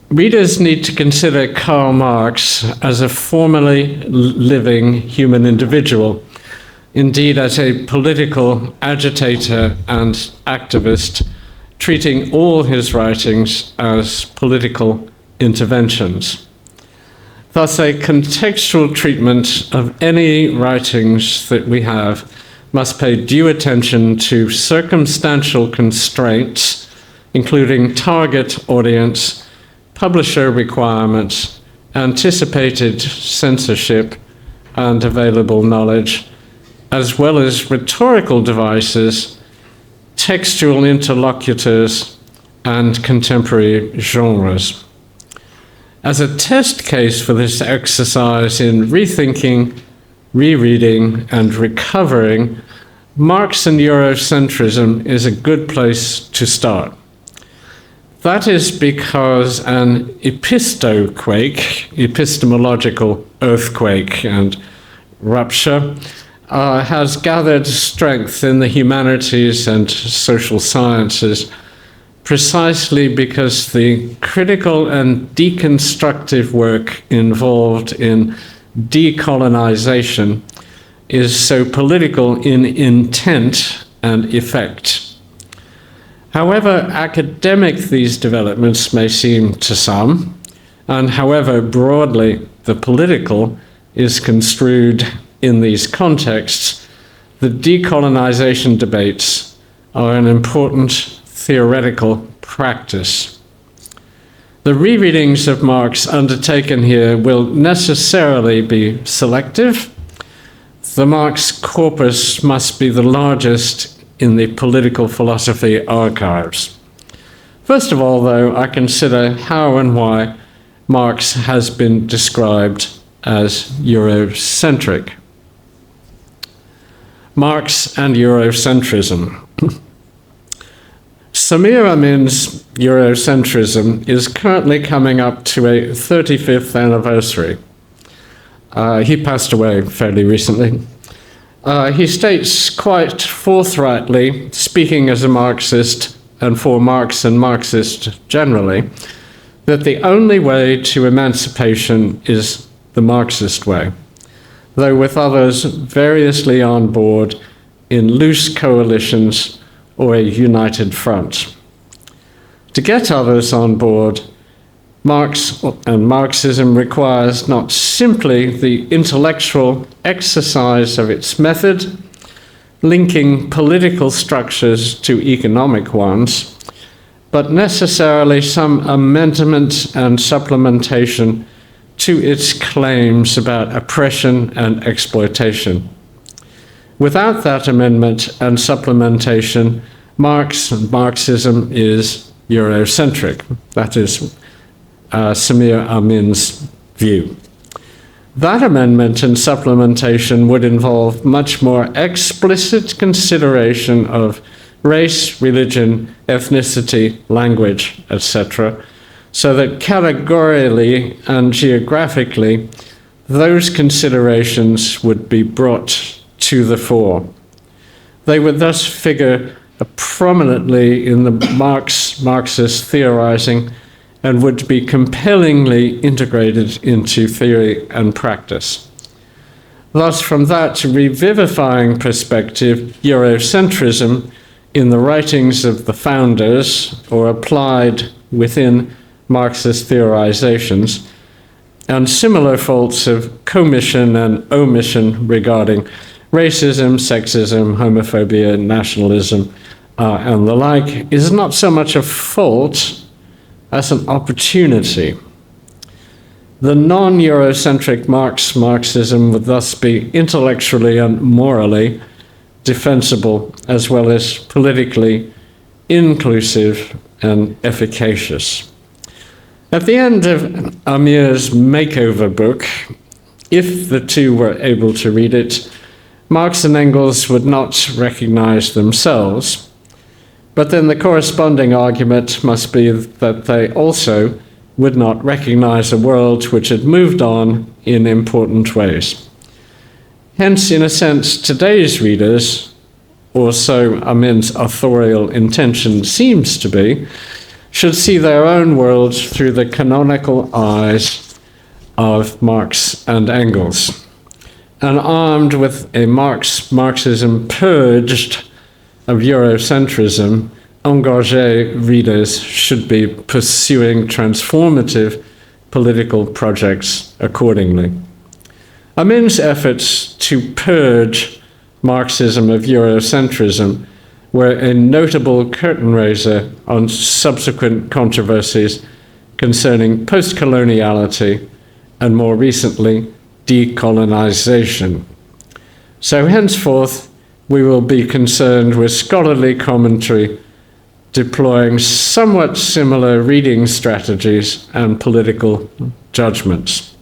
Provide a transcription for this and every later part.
readers need to consider Karl Marx as a formally living human individual, indeed as a political agitator and activist, treating all his writings as political interventions. Thus, a contextual treatment of any writings that we have must pay due attention to circumstantial constraints, including target audience, publisher requirements, anticipated censorship, and available knowledge, as well as rhetorical devices, textual interlocutors, and contemporary genres. As a test case for this exercise in rethinking, rereading, and recovering, Marx and Eurocentrism is a good place to start. That is because an epistemological earthquake and rupture, has gathered strength in the humanities and social sciences precisely because the critical and deconstructive work involved in decolonization is so political in intent and effect. However academic these developments may seem to some, and however broadly the political is construed in these contexts, the decolonization debates are an important theoretical practice. The rereadings of Marx undertaken here will necessarily be selective. The Marx corpus must be the largest in the political philosophy archives. First of all, though, I consider how and why Marx has been described as Eurocentric. Marx and Eurocentrism. Samir Amin's Eurocentrism is currently coming up to a 35th anniversary. He passed away fairly recently. He states quite forthrightly, speaking as a Marxist and for Marx and Marxists generally, that the only way to emancipation is the Marxist way, though with others variously on board in loose coalitions or a united front. To get others on board, Marx and Marxism requires not simply the intellectual exercise of its method, linking political structures to economic ones, but necessarily some amendment and supplementation to its claims about oppression and exploitation. Without that amendment and supplementation, Marx and Marxism is Eurocentric. That is Samir Amin's view. That amendment and supplementation would involve much more explicit consideration of race, religion, ethnicity, language, etc., so that categorically and geographically, those considerations would be brought to the fore. They would thus figure prominently in the Marxist theorizing and would be compellingly integrated into theory and practice. Thus, from that revivifying perspective, Eurocentrism in the writings of the founders or applied within Marxist theorizations, and similar faults of commission and omission regarding racism, sexism, homophobia, nationalism, and the like, is not so much a fault as an opportunity. The non-Eurocentric Marxism would thus be intellectually and morally defensible, as well as politically inclusive and efficacious. At the end of Amir's makeover book, if the two were able to read it, Marx and Engels would not recognize themselves, but then the corresponding argument must be that they also would not recognize a world which had moved on in important ways. Hence, in a sense, today's readers, or so Amin's authorial intention seems to be, should see their own world through the canonical eyes of Marx and Engels. And armed with a Marxism purged of Eurocentrism, engagé readers should be pursuing transformative political projects accordingly. Amin's efforts to purge Marxism of Eurocentrism were a notable curtain raiser on subsequent controversies concerning post-coloniality and more recently, decolonization. So henceforth, we will be concerned with scholarly commentary deploying somewhat similar reading strategies and political judgments.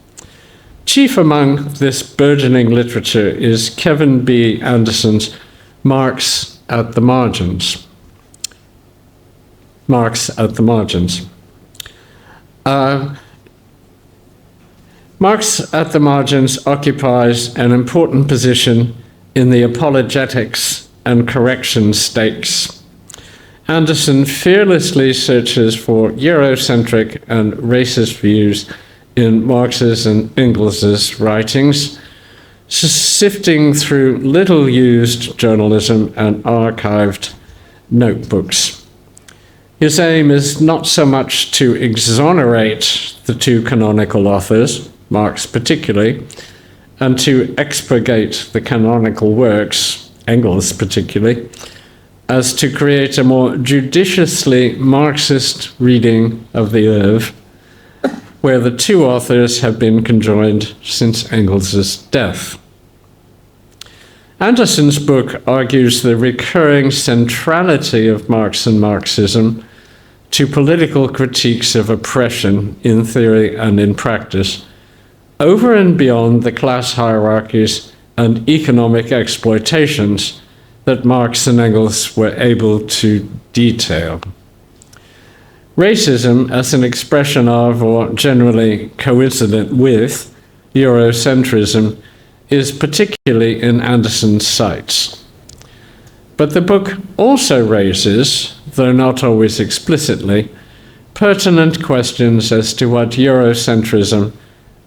Chief among this burgeoning literature is Kevin B. Anderson's Marx at the Margins. Marx at the Margins. Marx at the Margins occupies an important position in the apologetics and correction stakes. Anderson fearlessly searches for Eurocentric and racist views in Marx's and Engels's writings, sifting through little-used journalism and archived notebooks. His aim is not so much to exonerate the two canonical authors, Marx particularly, and to expurgate the canonical works, Engels particularly, as to create a more judiciously Marxist reading of the oeuvre, where the two authors have been conjoined since Engels's death. Anderson's book argues the recurring centrality of Marx and Marxism to political critiques of oppression in theory and in practice, over and beyond the class hierarchies and economic exploitations that Marx and Engels were able to detail. Racism, as an expression of, or generally coincident with, Eurocentrism, is particularly in Anderson's sights. But the book also raises, though not always explicitly, pertinent questions as to what Eurocentrism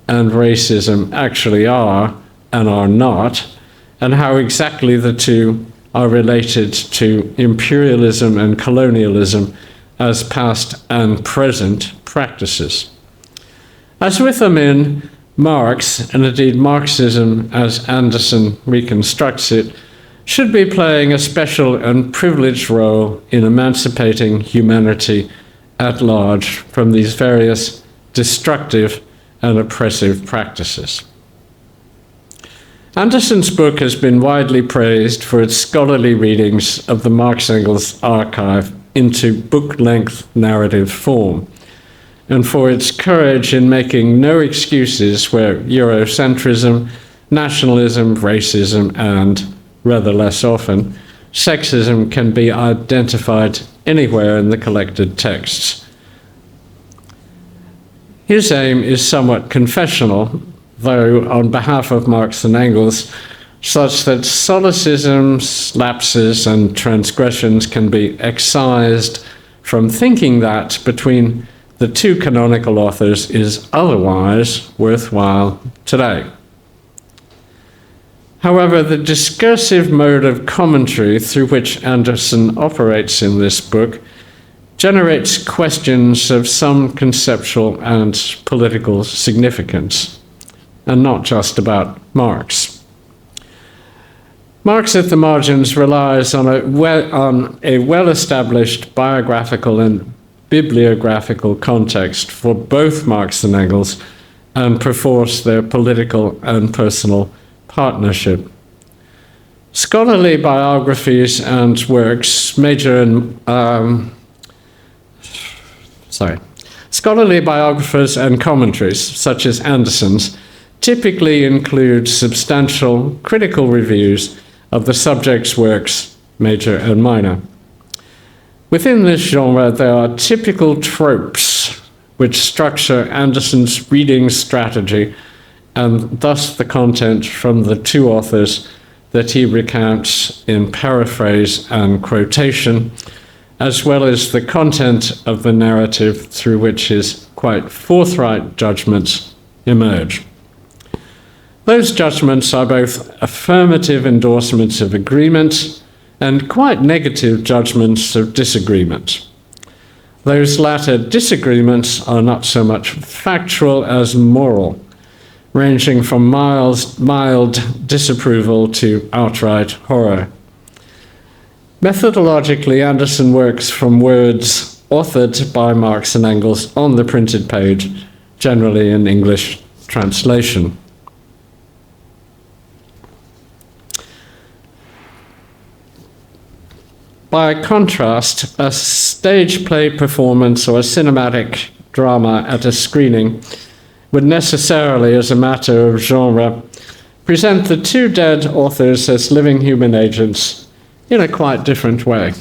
and racism actually are and are not, and how exactly the two are related to imperialism and colonialism as past and present practices. As with Amin, Marx, and indeed Marxism as Anderson reconstructs it, should be playing a special and privileged role in emancipating humanity at large from these various destructive and oppressive practices. Anderson's book has been widely praised for its scholarly readings of the Marx-Engels archive into book-length narrative form, and for its courage in making no excuses where Eurocentrism, nationalism, racism, and, rather less often, sexism can be identified anywhere in the collected texts. His aim is somewhat confessional, though on behalf of Marx and Engels, such that solecisms, lapses, and transgressions can be excised from thinking that between the two canonical authors is otherwise worthwhile today. However, the discursive mode of commentary through which Anderson operates in this book generates questions of some conceptual and political significance, and not just about Marx. Marx at the Margins relies on a well-established biographical and bibliographical context for both Marx and Engels, and perforce their political and personal partnership. Scholarly biographies and works Scholarly biographers and commentaries, such as Anderson's, typically include substantial critical reviews of the subject's works, major and minor. Within this genre, there are typical tropes which structure Anderson's reading strategy and thus the content from the two authors that he recounts in paraphrase and quotation, as well as the content of the narrative through which his quite forthright judgments emerge. Those judgments are both affirmative endorsements of agreement and quite negative judgments of disagreement. Those latter disagreements are not so much factual as moral, ranging from mild disapproval to outright horror. Methodologically, Anderson works from words authored by Marx and Engels on the printed page, generally in English translation. By contrast, a stage play performance or a cinematic drama at a screening would necessarily, as a matter of genre, present the two dead authors as living human agents in a quite different way.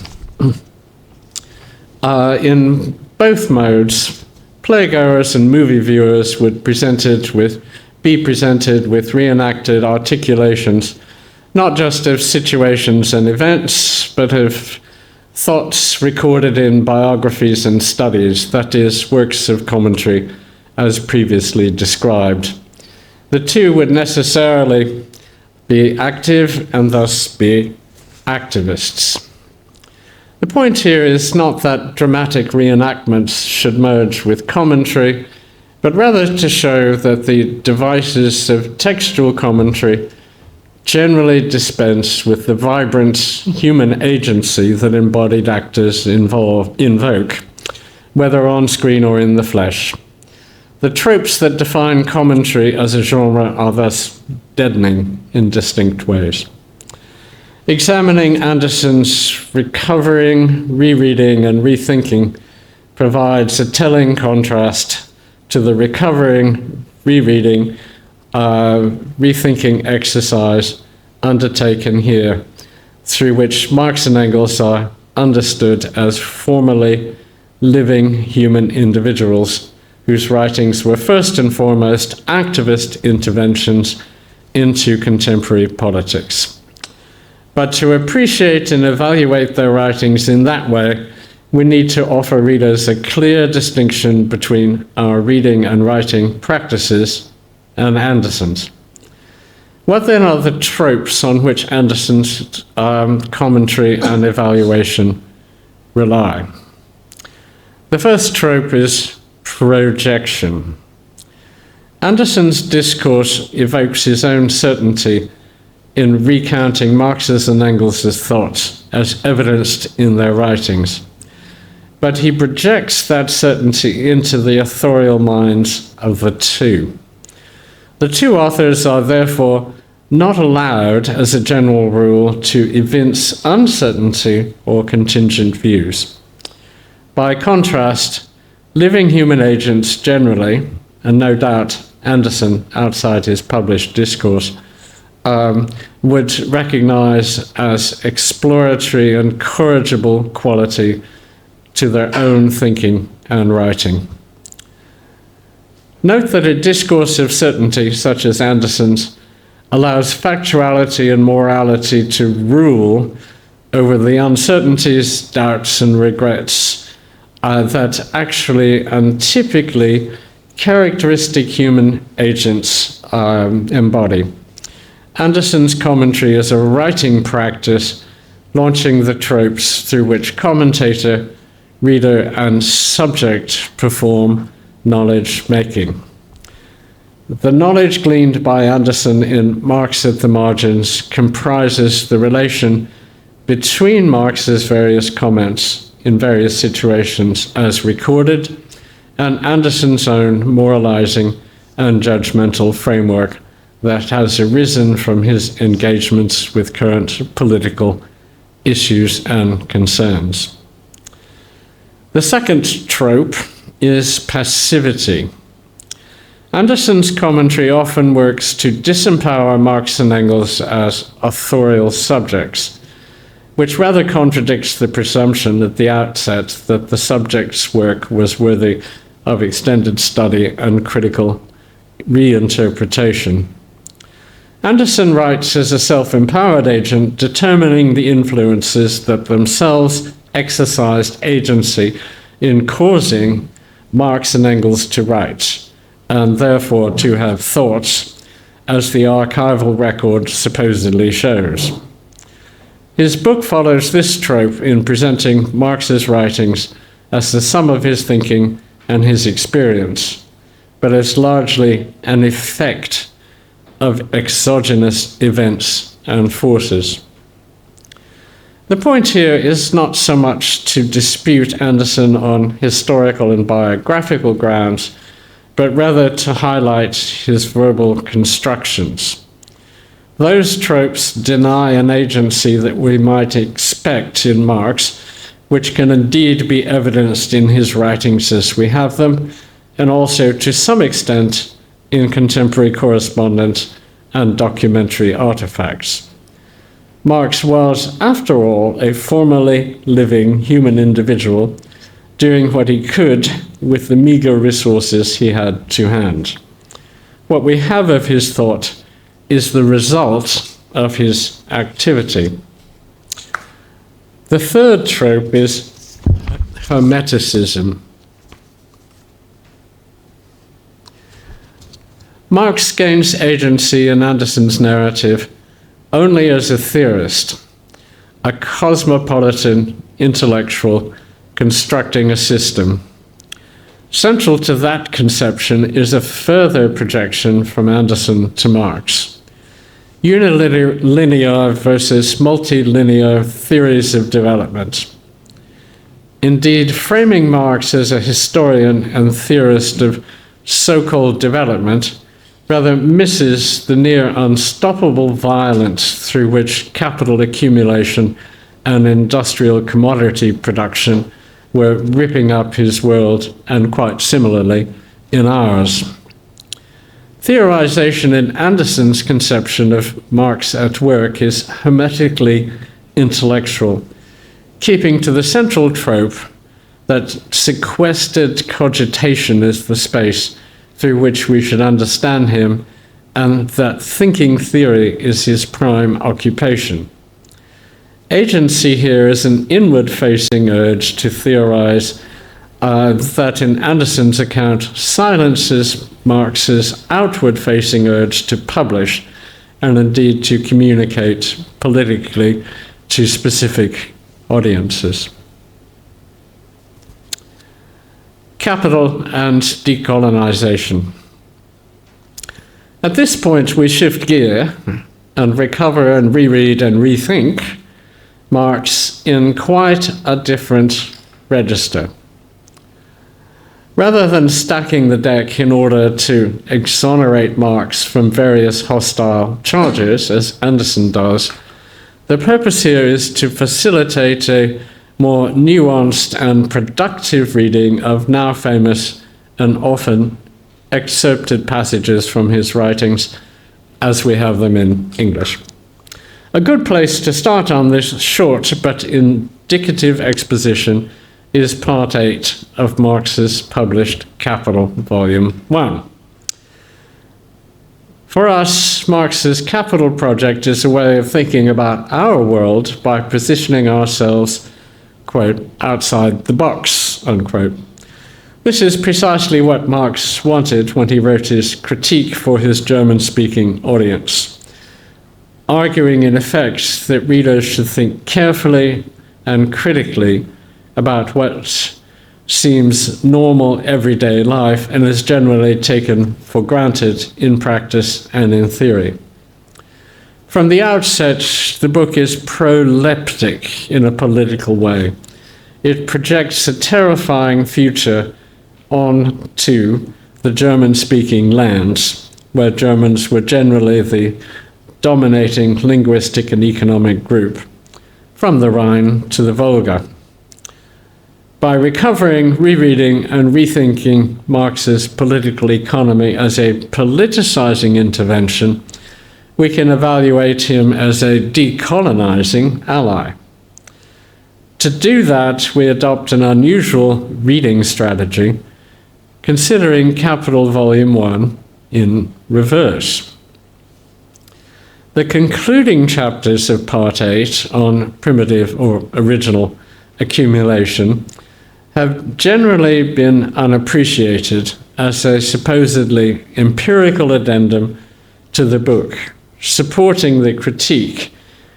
In both modes, playgoers and movie viewers would be presented with reenacted articulations, not just of situations and events, but of thoughts recorded in biographies and studies, that is, works of commentary, as previously described. The two would necessarily be active and thus be activists. The point here is not that dramatic reenactments should merge with commentary, but rather to show that the devices of textual commentary generally dispense with the vibrant human agency that embodied actors invoke, whether on screen or in the flesh. The tropes that define commentary as a genre are thus deadening in distinct ways. Examining Anderson's recovering, rereading, and rethinking provides a telling contrast to the recovering, rereading, rethinking exercise undertaken here, through which Marx and Engels are understood as formerly living human individuals whose writings were first and foremost activist interventions into contemporary politics. But to appreciate and evaluate their writings in that way, we need to offer readers a clear distinction between our reading and writing practices and Anderson's. What then are the tropes on which Anderson's commentary and evaluation rely? The first trope is projection. Anderson's discourse evokes his own certainty in recounting Marx's and Engels' thoughts as evidenced in their writings. But he projects that certainty into the authorial minds of the two. The two authors are therefore not allowed, as a general rule, to evince uncertainty or contingent views. By contrast, living human agents generally, and no doubt Anderson, outside his published discourse, would recognize as exploratory and corrigible quality to their own thinking and writing. Note that a discourse of certainty, such as Anderson's, allows factuality and morality to rule over the uncertainties, doubts, and regrets that actually and typically characteristic human agents embody. Anderson's commentary is a writing practice, launching the tropes through which commentator, reader, and subject perform knowledge-making. The knowledge gleaned by Anderson in Marx at the Margins comprises the relation between Marx's various comments in various situations as recorded and Anderson's own moralizing and judgmental framework that has arisen from his engagements with current political issues and concerns. The second trope is passivity. Anderson's commentary often works to disempower Marx and Engels as authorial subjects, which rather contradicts the presumption at the outset that the subject's work was worthy of extended study and critical reinterpretation. Anderson writes as a self-empowered agent, determining the influences that themselves exercised agency in causing Marx and Engels to write, and therefore to have thoughts, as the archival record supposedly shows. His book follows this trope in presenting Marx's writings as the sum of his thinking and his experience, but as largely an effect of exogenous events and forces. The point here is not so much to dispute Anderson on historical and biographical grounds, but rather to highlight his verbal constructions. Those tropes deny an agency that we might expect in Marx, which can indeed be evidenced in his writings as we have them, and also to some extent in contemporary correspondence and documentary artifacts. Marx was, after all, a formerly living human individual, doing what he could with the meager resources he had to hand. What we have of his thought is the result of his activity. The third trope is hermeticism. Marx gains agency in Anderson's narrative only as a theorist, a cosmopolitan intellectual constructing a system. Central to that conception is a further projection from Anderson to Marx. Unilinear versus multilinear theories of development. Indeed, framing Marx as a historian and theorist of so-called development rather misses the near unstoppable violence through which capital accumulation and industrial commodity production were ripping up his world, and quite similarly in ours. Theorization in Anderson's conception of Marx at work is hermetically intellectual, keeping to the central trope that sequestered cogitation is the space through which we should understand him, and that thinking theory is his prime occupation. Agency here is an inward-facing urge to theorize that in Anderson's account silences Marx's outward-facing urge to publish and indeed to communicate politically to specific audiences. Capital and decolonization. At this point, we shift gear and recover and reread and rethink Marx in quite a different register. Rather than stacking the deck in order to exonerate Marx from various hostile charges, as Anderson does, the purpose here is to facilitate a more nuanced and productive reading of now famous and often excerpted passages from his writings as we have them in English. A good place to start on this short but indicative exposition is Part 8 of Marx's published Capital, Volume 1. For us, Marx's Capital project is a way of thinking about our world by positioning ourselves, quote, outside the box, unquote. This is precisely what Marx wanted when he wrote his critique for his German-speaking audience, arguing in effect that readers should think carefully and critically about what seems normal everyday life and is generally taken for granted in practice and in theory. From the outset, the book is proleptic in a political way. It projects a terrifying future onto the German-speaking lands, where Germans were generally the dominating linguistic and economic group, from the Rhine to the Volga. By recovering, rereading, and rethinking Marx's political economy as a politicizing intervention, we can evaluate him as a decolonizing ally. To do that, we adopt an unusual reading strategy, considering Capital Volume 1 in reverse. The concluding chapters of Part 8 on primitive or original accumulation have generally been unappreciated as a supposedly empirical addendum to the book, supporting the critique,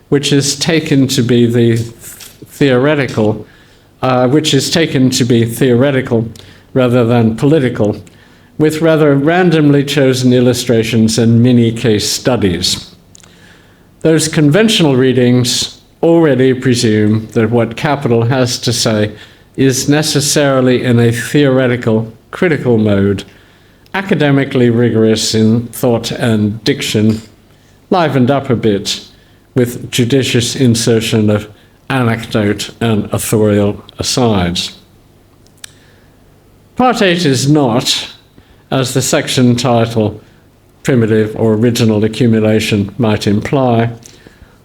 which is taken to be theoretical rather than political, with rather randomly chosen illustrations and mini case studies. Those conventional readings already presume that what Capital has to say is necessarily in a theoretical, critical mode, academically rigorous in thought and diction, livened up a bit with judicious insertion of anecdote and authorial asides. Part 8 is not, as the section title, Primitive or Original Accumulation, might imply,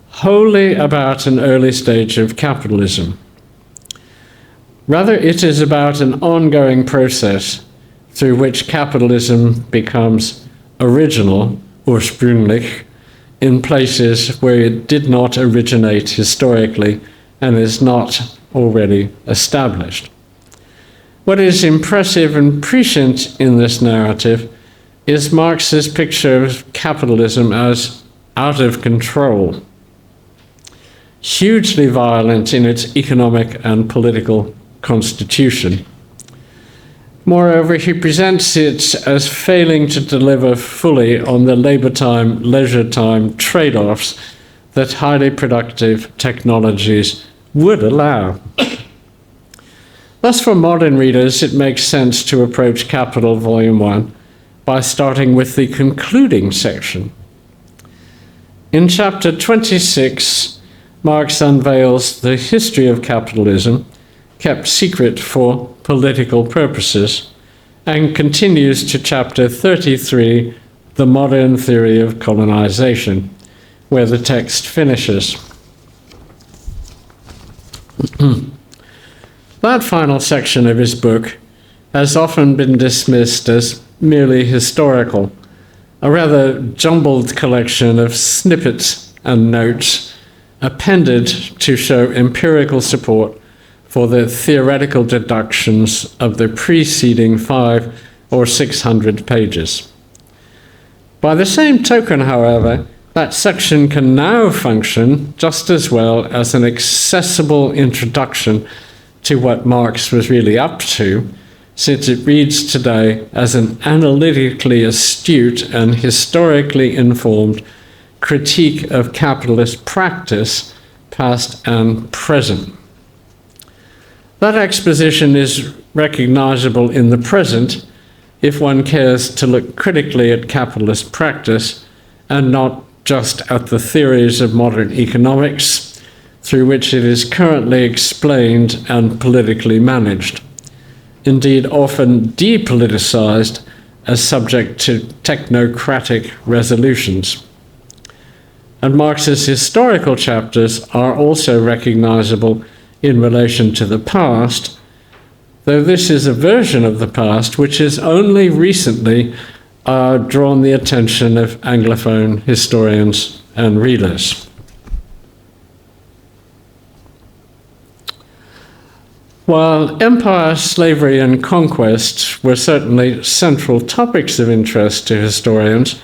wholly about an early stage of capitalism. Rather, it is about an ongoing process through which capitalism becomes original, ursprünglich, in places where it did not originate historically and is not already established. What is impressive and prescient in this narrative is Marx's picture of capitalism as out of control, hugely violent in its economic and political constitution. Moreover, he presents it as failing to deliver fully on the labor time, leisure time trade-offs that highly productive technologies would allow. Thus, for modern readers, it makes sense to approach Capital Volume 1 by starting with the concluding section. In chapter 26, Marx unveils the history of capitalism, kept secret for political purposes, and continues to chapter 33, The Modern Theory of Colonization, where the text finishes. That final section of his book has often been dismissed as merely historical, a rather jumbled collection of snippets and notes appended to show empirical support for the theoretical deductions of the preceding 500 or 600 pages. By the same token, however, that section can now function just as well as an accessible introduction to what Marx was really up to, since it reads today as an analytically astute and historically informed critique of capitalist practice, past and present. That exposition is recognizable in the present if one cares to look critically at capitalist practice and not just at the theories of modern economics through which it is currently explained and politically managed, indeed often depoliticized as subject to technocratic resolutions. And Marx's historical chapters are also recognizable in relation to the past, though this is a version of the past which has only recently drawn the attention of Anglophone historians and readers. While empire, slavery, and conquest were certainly central topics of interest to historians,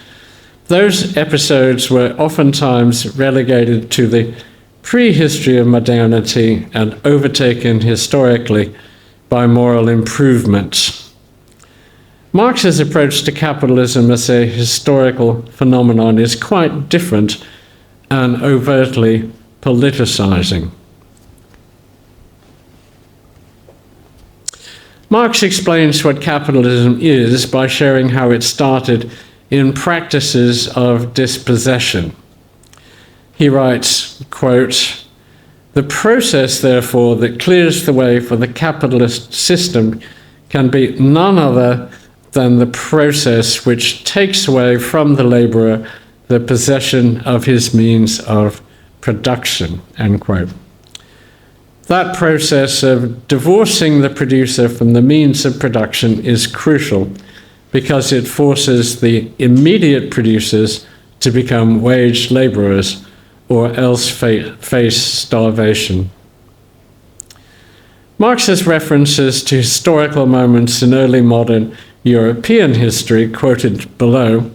those episodes were oftentimes relegated to the prehistory of modernity and overtaken historically by moral improvement. Marx's approach to capitalism as a historical phenomenon is quite different and overtly politicizing. Marx explains what capitalism is by sharing how it started in practices of dispossession. He writes, quote, "The process, therefore, that clears the way for the capitalist system can be none other than the process which takes away from the laborer the possession of his means of production," end quote. That process of divorcing the producer from the means of production is crucial because it forces the immediate producers to become wage laborers or else face starvation. Marx's references to historical moments in early modern European history, quoted below,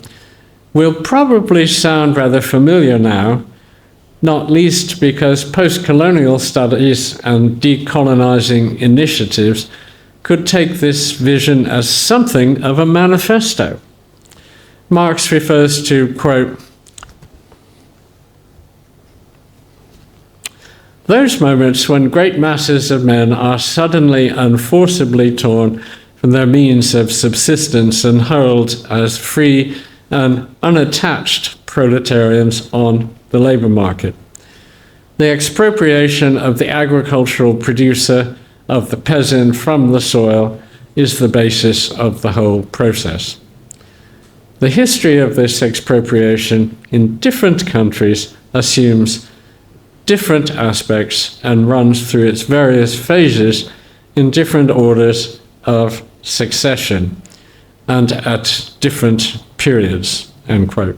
will probably sound rather familiar now, not least because post-colonial studies and decolonizing initiatives could take this vision as something of a manifesto. Marx refers to, quote, those moments when great masses of men are suddenly and forcibly torn from their means of subsistence and hurled as free and unattached proletarians on the labor market. The expropriation of the agricultural producer, of the peasant from the soil, is the basis of the whole process. The history of this expropriation in different countries assumes different aspects and runs through its various phases in different orders of succession and at different periods, end quote.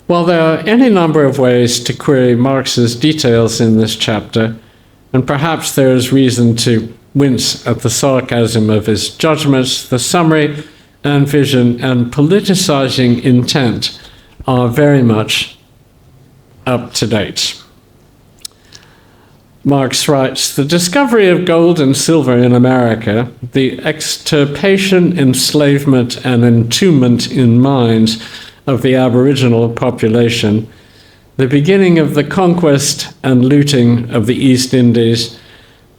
While there are any number of ways to query Marx's details in this chapter, and perhaps there is reason to wince at the sarcasm of his judgments, the summary and vision and politicizing intent are very much up to date. Marx writes, the discovery of gold and silver in America, the extirpation, enslavement, and entombment in mines of the Aboriginal population, the beginning of the conquest and looting of the East Indies,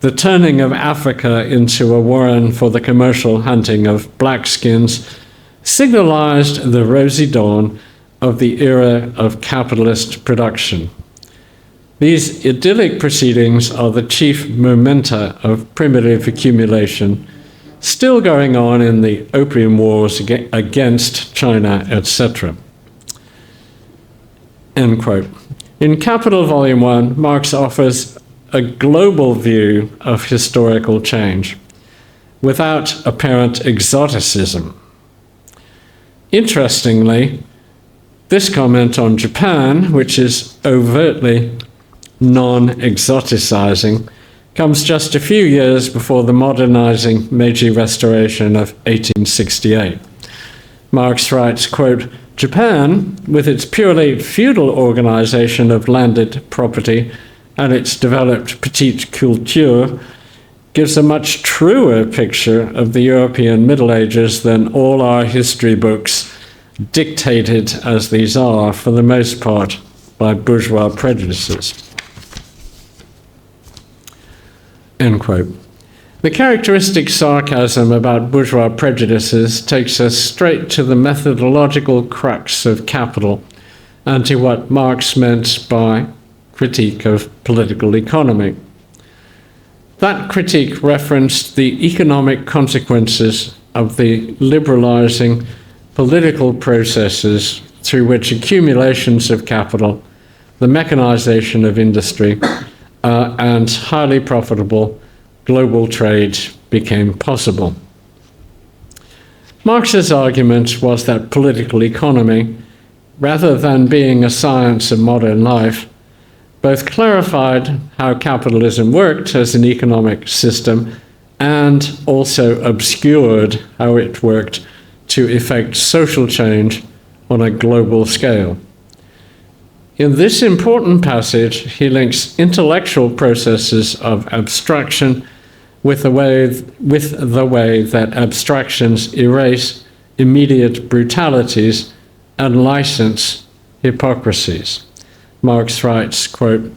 the turning of Africa into a warren for the commercial hunting of blackskins, signalized the rosy dawn of the era of capitalist production. These idyllic proceedings are the chief momenta of primitive accumulation, still going on in the opium wars against China, etc. End quote. In Capital Volume 1, Marx offers a global view of historical change, without apparent exoticism. Interestingly, this comment on Japan, which is overtly non-exoticizing, comes just a few years before the modernizing Meiji Restoration of 1868. Marx writes, quote, Japan, with its purely feudal organization of landed property and its developed petite culture, gives a much truer picture of the European Middle Ages than all our history books, dictated as these are, for the most part, by bourgeois prejudices. End quote. The characteristic sarcasm about bourgeois prejudices takes us straight to the methodological crux of Capital and to what Marx meant by critique of political economy. That critique referenced the economic consequences of the liberalizing political processes through which accumulations of capital, the mechanization of industry, and highly profitable global trade became possible. Marx's argument was that political economy, rather than being a science of modern life, both clarified how capitalism worked as an economic system and also obscured how it worked to effect social change on a global scale. In this important passage, he links intellectual processes of abstraction with the way that abstractions erase immediate brutalities and license hypocrisies. Marx writes, quote,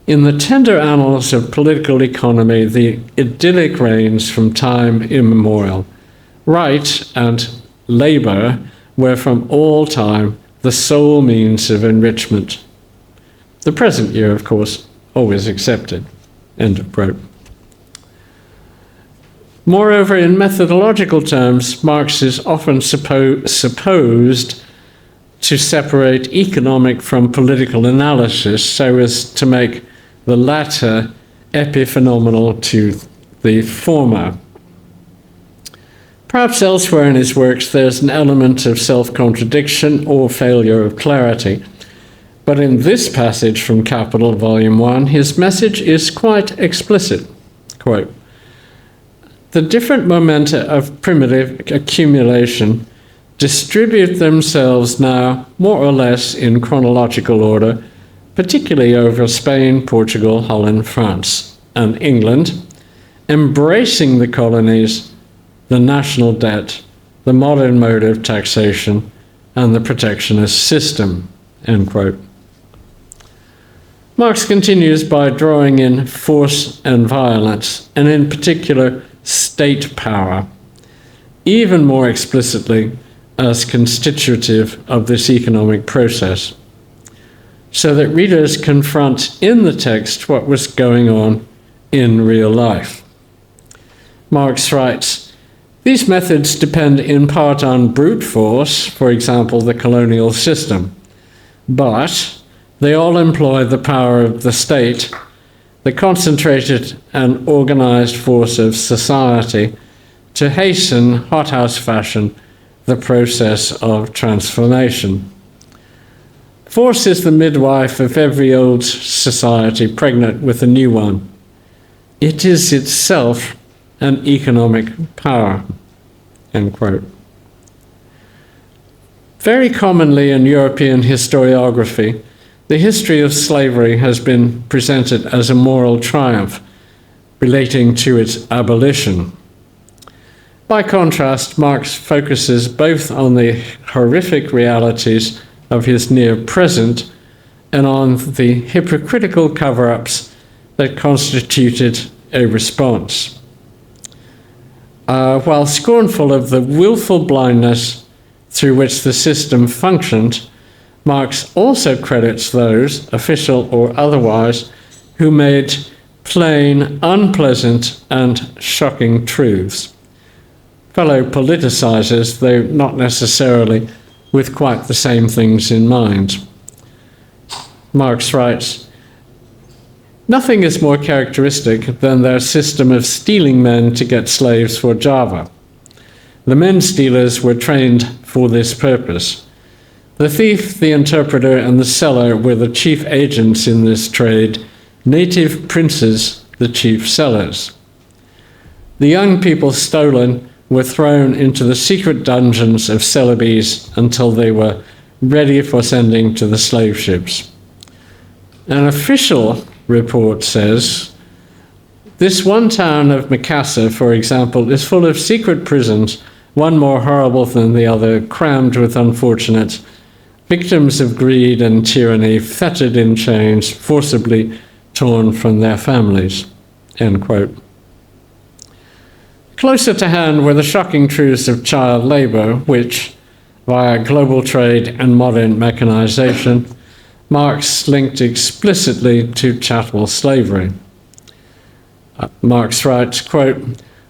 in the tender annals of political economy, the idyllic reigns from time immemorial. Right and labor were from all time the sole means of enrichment. The present year, of course, always excepted. End of quote. Moreover, in methodological terms, Marx is often supposed to separate economic from political analysis so as to make the latter epiphenomenal to the former. Perhaps elsewhere in his works there's an element of self-contradiction or failure of clarity, but in this passage from Capital, Volume 1, his message is quite explicit. quote, "The different momenta of primitive accumulation distribute themselves now more or less in chronological order, particularly over Spain, Portugal, Holland, France, and England, embracing the colonies, the national debt, the modern mode of taxation, and the protectionist system," end quote. Marx continues by drawing in force and violence, and in particular state power, even more explicitly as constitutive of this economic process, so that readers confront in the text what was going on in real life. Marx writes, "These methods depend in part on brute force, for example, the colonial system, but they all employ the power of the state, the concentrated and organized force of society, to hasten, hothouse fashion, the process of transformation. Force is the midwife of every old society pregnant with a new one. It is itself an economic power," end quote. Very commonly in European historiography, the history of slavery has been presented as a moral triumph relating to its abolition. By contrast, Marx focuses both on the horrific realities of his near present and on the hypocritical cover-ups that constituted a response. While scornful of the willful blindness through which the system functioned, Marx also credits those, official or otherwise, who made plain, unpleasant, and shocking truths. Fellow politicizers, though not necessarily with quite the same things in mind. Marx writes, "Nothing is more characteristic than their system of stealing men to get slaves for Java. The men stealers were trained for this purpose. The thief, the interpreter, and the seller were the chief agents in this trade, native princes the chief sellers. The young people stolen were thrown into the secret dungeons of Celebes until they were ready for sending to the slave ships." An official report says, "This one town of Makassar, for example, is full of secret prisons, one more horrible than the other, crammed with unfortunates, victims of greed and tyranny, fettered in chains, forcibly torn from their families," end quote. Closer to hand were the shocking truths of child labor, which, via global trade and modern mechanization, Marx linked explicitly to chattel slavery. Marx writes, quote,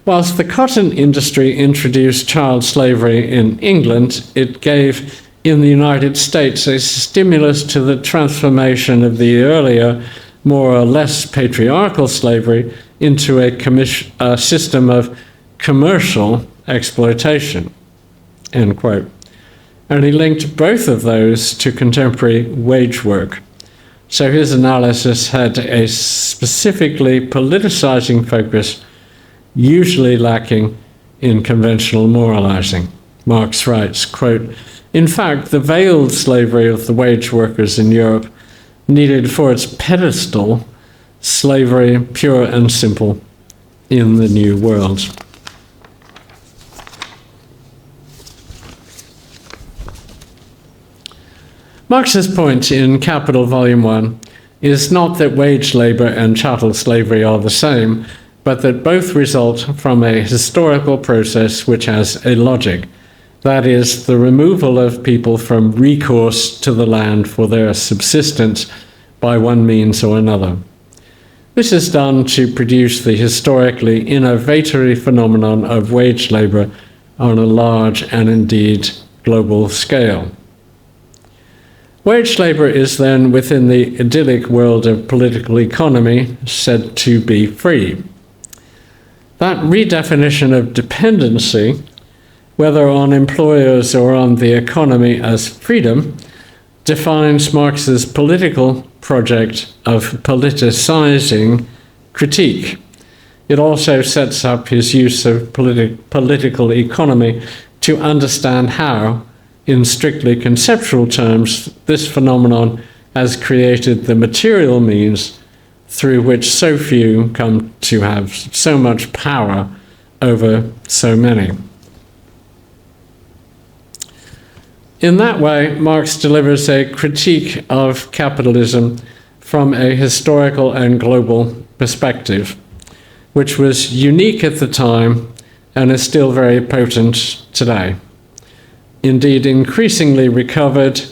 "Whilst the cotton industry introduced child slavery in England, it gave in the United States a stimulus to the transformation of the earlier, more or less patriarchal slavery into a system of commercial exploitation," end quote. And he linked both of those to contemporary wage work. So his analysis had a specifically politicizing focus, usually lacking in conventional moralizing. Marx writes, quote, "In fact, the veiled slavery of the wage workers in Europe needed for its pedestal slavery pure and simple in the New World." Marx's point in Capital Volume 1 is not that wage labor and chattel slavery are the same, but that both result from a historical process which has a logic, that is, the removal of people from recourse to the land for their subsistence by one means or another. This is done to produce the historically innovatory phenomenon of wage labor on a large and indeed global scale. Wage labor is then, within the idyllic world of political economy, said to be free. That redefinition of dependency, whether on employers or on the economy as freedom, defines Marx's political project of politicizing critique. it also sets up his use of political economy to understand how, in strictly conceptual terms, this phenomenon has created the material means through which so few come to have so much power over so many. In that way, Marx delivers a critique of capitalism from a historical and global perspective, which was unique at the time and is still very potent today. Indeed, increasingly recovered,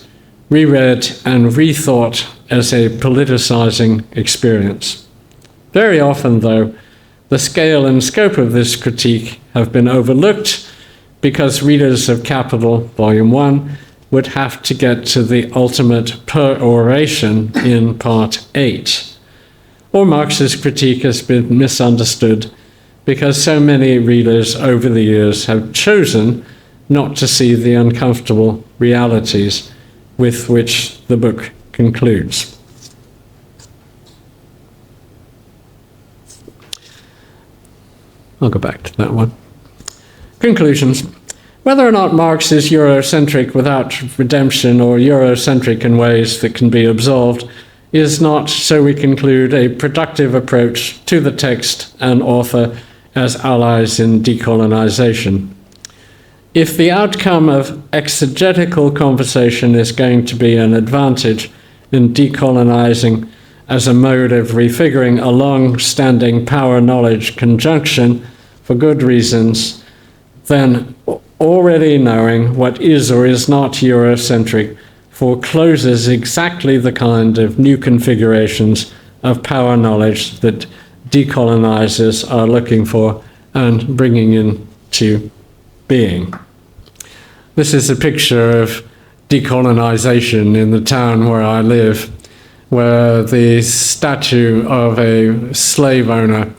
reread, and rethought as a politicizing experience. Very often, though, the scale and scope of this critique have been overlooked because readers of Capital, Volume 1, would have to get to the ultimate peroration in Part 8. Or Marx's critique has been misunderstood because so many readers over the years have chosen not to see the uncomfortable realities with which the book concludes. I'll go back to that one. Conclusions. Whether or not Marx is Eurocentric without redemption or Eurocentric in ways that can be absolved is not, so we conclude, a productive approach to the text and author as allies in decolonization. If the outcome of exegetical conversation is going to be an advantage in decolonizing as a mode of refiguring a long-standing power-knowledge conjunction for good reasons, then already knowing what is or is not Eurocentric forecloses exactly the kind of new configurations of power knowledge that decolonizers are looking for and bringing into being. This is a picture of decolonization in the town where I live, where the statue of a slave owner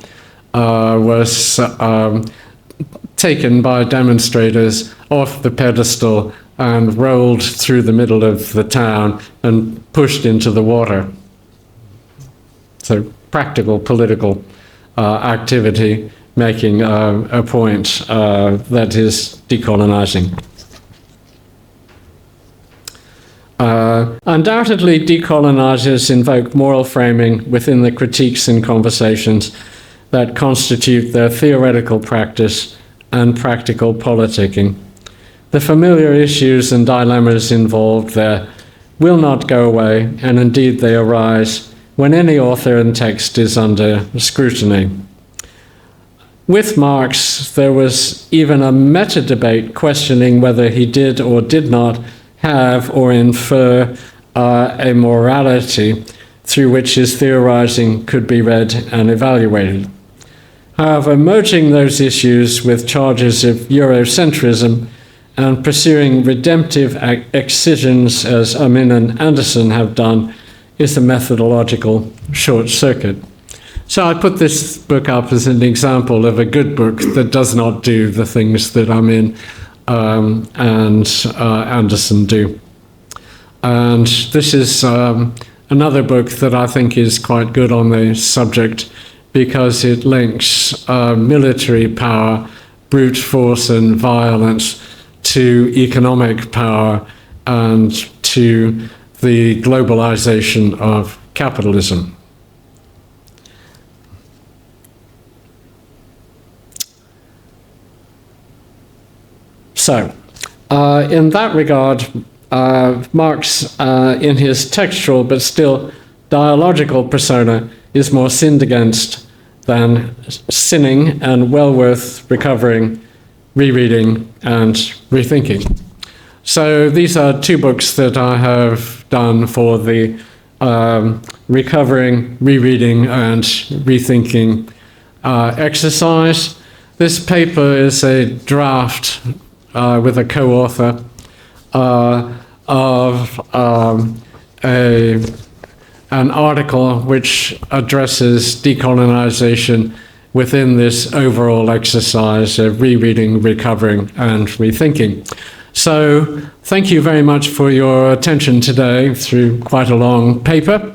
was taken by demonstrators off the pedestal and rolled through the middle of the town and pushed into the water. So practical political activity making a point that is decolonizing. Undoubtedly, decolonizers invoke moral framing within the critiques and conversations that constitute their theoretical practice and practical politicking. The familiar issues and dilemmas involved there will not go away, and indeed they arise when any author and text is under scrutiny. With Marx, there was even a meta-debate questioning whether he did or did not have or infer a morality through which his theorizing could be read and evaluated. However, merging those issues with charges of Eurocentrism and pursuing redemptive excisions as Amin and Anderson have done is a methodological short circuit. So I put this book up as an example of a good book that does not do the things that Amin and Anderson do. And this is another book that I think is quite good on the subject because it links military power, brute force and violence to economic power and to the globalization of capitalism. So, in that regard, Marx, in his textual but still dialogical persona, is more sinned against than sinning and well worth recovering, rereading, and rethinking. So these are two books that I have done for the recovering, rereading, and rethinking exercise. This paper is a draft with a co-author of an article which addresses decolonization within this overall exercise of rereading, recovering, and rethinking. So thank you very much for your attention today through quite a long paper.